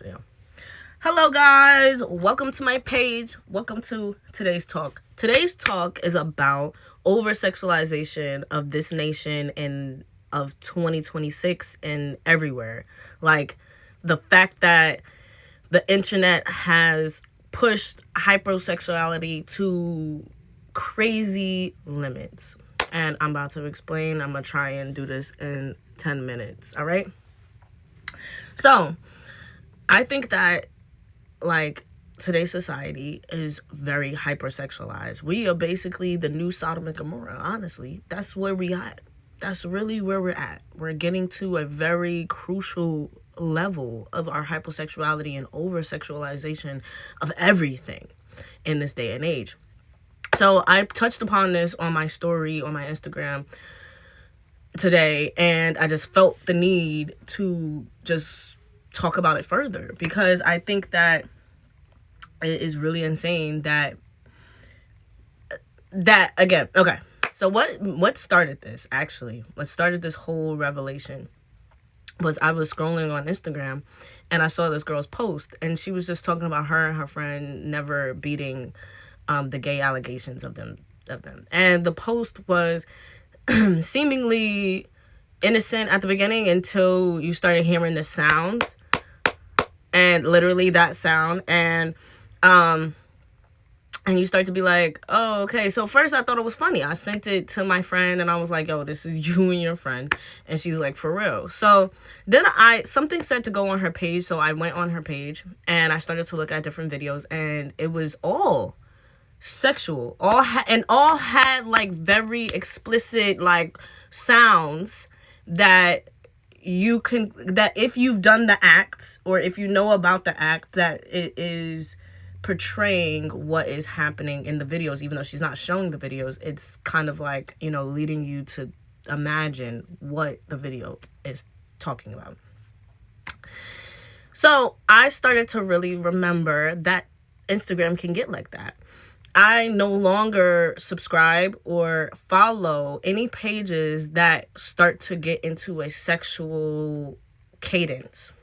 video. Hello guys, welcome to my page. Welcome to today's talk. Today's talk is about over sexualization of this nation and of 2026 and everywhere. Like the fact that the internet has pushed hypersexuality to crazy limits. And I'm about to explain. I'm going to try and do this in 10 minutes. All right. So I think that like today's society is very hypersexualized. We are basically the new Sodom and Gomorrah, honestly. That's where we at. That's really where we're at. We're getting to a very crucial level of our hypersexuality and over sexualization of everything in this day and age. So I touched upon this on my story on my Instagram today, and I just felt the need to just talk about it further because I think that it is really insane that again. Okay, so what started this actually? What started this whole revelation was I was scrolling on Instagram and I saw this girl's post, and she was just talking about her and her friend never beating the gay allegations of them. And the post was seemingly innocent at the beginning until you started hearing the sound, and literally that sound, and you start to be like, oh, okay. So first I thought it was funny. I sent it to my friend and I was like, yo, this is you and your friend. And she's like, for real. So then something said to go on her page. So I went on her page and I started to look at different videos, and it was all sexual, all had like very explicit like sounds that if you've done the act, or if you know about the act, that it is portraying what is happening in the videos. Even though she's not showing the videos, it's kind of like, leading you to imagine what the video is talking about. So I started to really remember that Instagram can get like that. I no longer subscribe or follow any pages that start to get into a sexual cadence.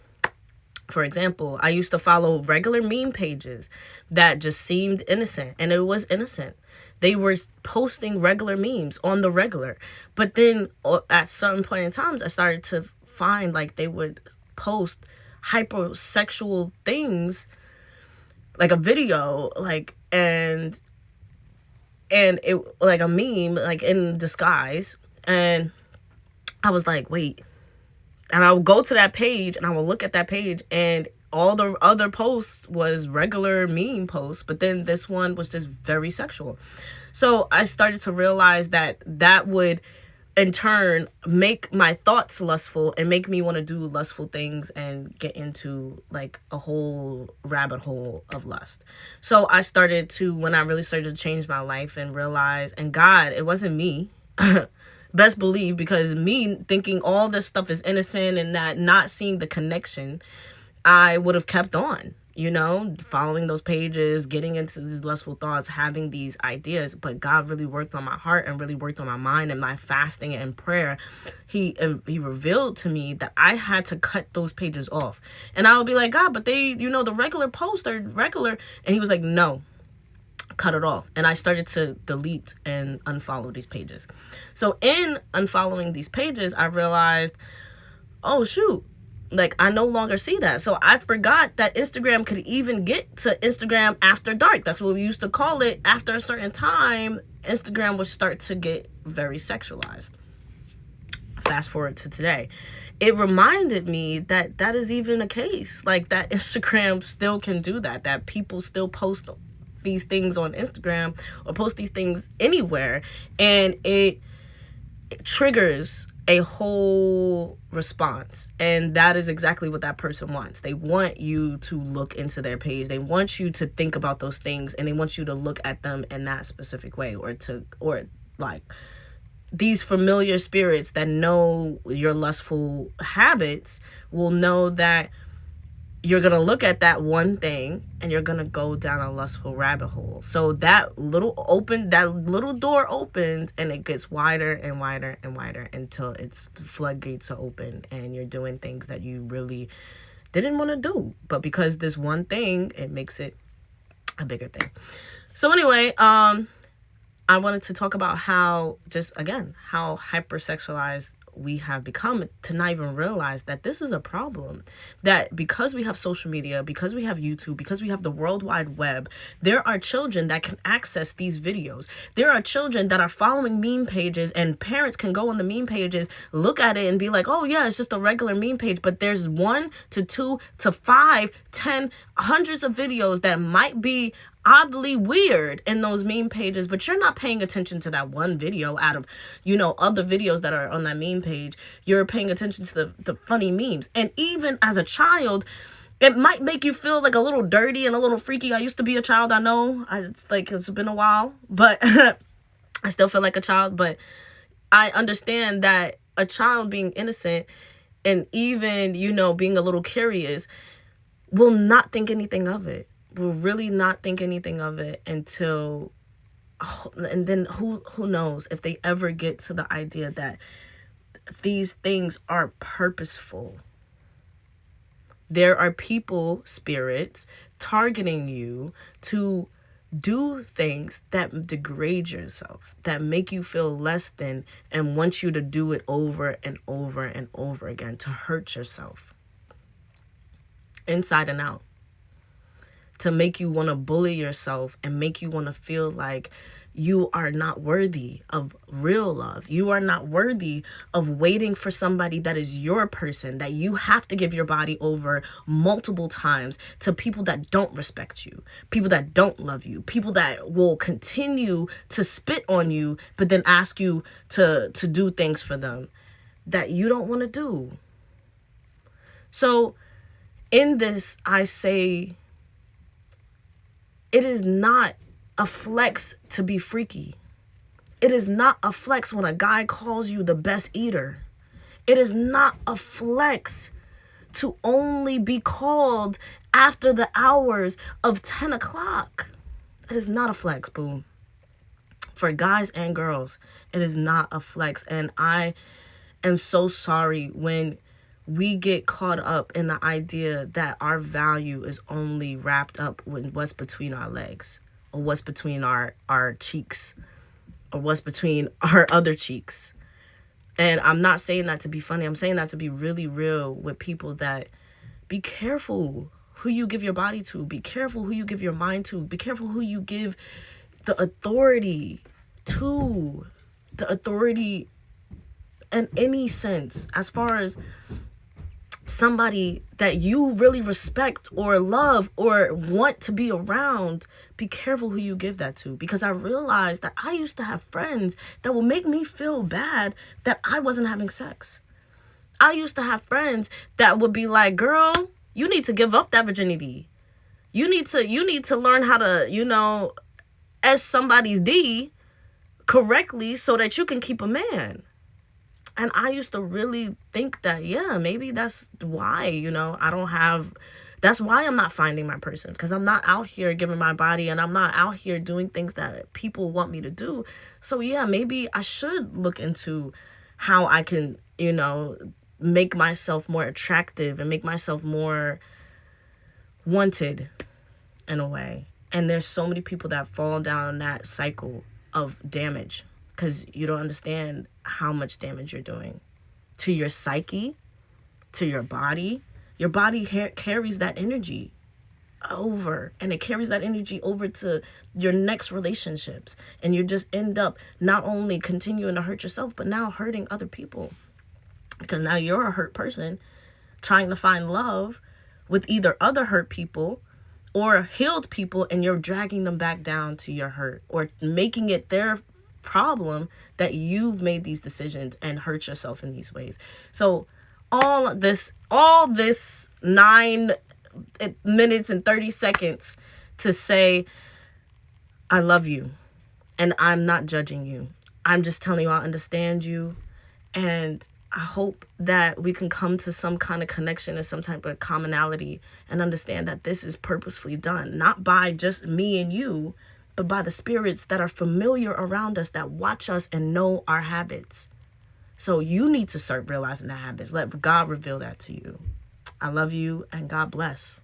For example, I used to follow regular meme pages that just seemed innocent, and it was innocent. They were posting regular memes on the regular. But then at certain point in times, I started to find like they would post hypersexual things, like a video, like, and it like a meme, like in disguise. And I was like, wait. And I would go to that page and I would look at that page, and all the other posts was regular meme posts, but then this one was just very sexual. So I started to realize that would in turn make my thoughts lustful and make me want to do lustful things and get into like a whole rabbit hole of lust. So I started to, when I really started to change my life and realize, and God, it wasn't me. Best believe, because me thinking all this stuff is innocent and that not seeing the connection, I would have kept on, following those pages, getting into these lustful thoughts, having these ideas. But God really worked on my heart and really worked on my mind, and my fasting and prayer. He revealed to me that I had to cut those pages off. And I would be like, God, but they, the regular posts are regular. And he was like, no, cut it off. And I started to delete and unfollow these pages. So in unfollowing these pages, I realized, oh shoot, like I no longer see that. So I forgot that Instagram could even get to Instagram after dark. That's what we used to call it. After a certain time, Instagram would start to get very sexualized. Fast forward to today. It reminded me that that is even a case, like that Instagram still can do that people still post these things on Instagram or post these things anywhere, and it triggers a whole response. And that is exactly what that person wants. They want you to look into their page. They want you to think about those things, and they want you to look at them in that specific way, or like these familiar spirits that know your lustful habits will know that you're going to look at that one thing and you're going to go down a lustful rabbit hole. So that little door opens, and it gets wider and wider and wider until the floodgates are open and you're doing things that you really they didn't want to do. But because this one thing, it makes it a bigger thing. So anyway, I wanted to talk about how, just again, how hypersexualized we have become, to not even realize that this is a problem. That because we have social media, because we have YouTube, because we have the World Wide Web, there are children that can access these videos. There are children that are following meme pages, and parents can go on the meme pages, look at it and be like, oh yeah, it's just a regular meme page. But there's 1 to 2 to 5, 10, hundreds of videos that might be oddly weird in those meme pages, but you're not paying attention to that one video out of, other videos that are on that meme page. You're paying attention to the funny memes. And even as a child, it might make you feel like a little dirty and a little freaky. I used to be a child, I know. It's been a while, but I still feel like a child. But I understand that a child being innocent and even, being a little curious will not think anything of it. Will really not think anything of it until, and then who knows if they ever get to the idea that these things are purposeful. There are people, spirits, targeting you to do things that degrade yourself, that make you feel less than, and want you to do it over and over and over again, to hurt yourself inside and out, to make you want to bully yourself and make you want to feel like you are not worthy of real love. You are not worthy of waiting for somebody that is your person, that you have to give your body over multiple times to people that don't respect you, people that don't love you, people that will continue to spit on you, but then ask you to do things for them that you don't want to do. So in this, I say, it is not a flex to be freaky. It is not a flex when a guy calls you the best eater. It is not a flex to only be called after the hours of 10 o'clock. It is not a flex, boo. For guys and girls, it is not a flex. And I am so sorry when we get caught up in the idea that our value is only wrapped up with what's between our legs, or what's between our cheeks, or what's between our other cheeks. And I'm not saying that to be funny. I'm saying that to be really real with people, that be careful who you give your body to. Be careful who you give your mind to. Be careful who you give the authority to. The authority in any sense, as far as somebody that you really respect or love or want to be around. Be careful who you give that to, because I realized that I used to have friends that would make me feel bad that I wasn't having sex. I used to have friends that would be like, girl, you need to give up that virginity. You need to learn how to, S somebody's D correctly so that you can keep a man. And I used to really think that, yeah, maybe that's why, that's why I'm not finding my person, because I'm not out here giving my body, and I'm not out here doing things that people want me to do. So yeah, maybe I should look into how I can, make myself more attractive and make myself more wanted in a way. And there's so many people that fall down that cycle of damage, because you don't understand how much damage you're doing to your psyche, to your body. Your body carries that energy over, and it carries that energy over to your next relationships. And you just end up not only continuing to hurt yourself, but now hurting other people, because now you're a hurt person trying to find love with either other hurt people or healed people, and you're dragging them back down to your hurt, or making it their problem that you've made these decisions and hurt yourself in these ways. So all this 9 minutes and 30 seconds to say, I love you, and I'm not judging you. I'm just telling you I understand you, and I hope that we can come to some kind of connection and some type of commonality, and understand that this is purposefully done, not by just me and you, but by the spirits that are familiar around us, that watch us and know our habits. So you need to start realizing the habits. Let God reveal that to you. I love you and God bless.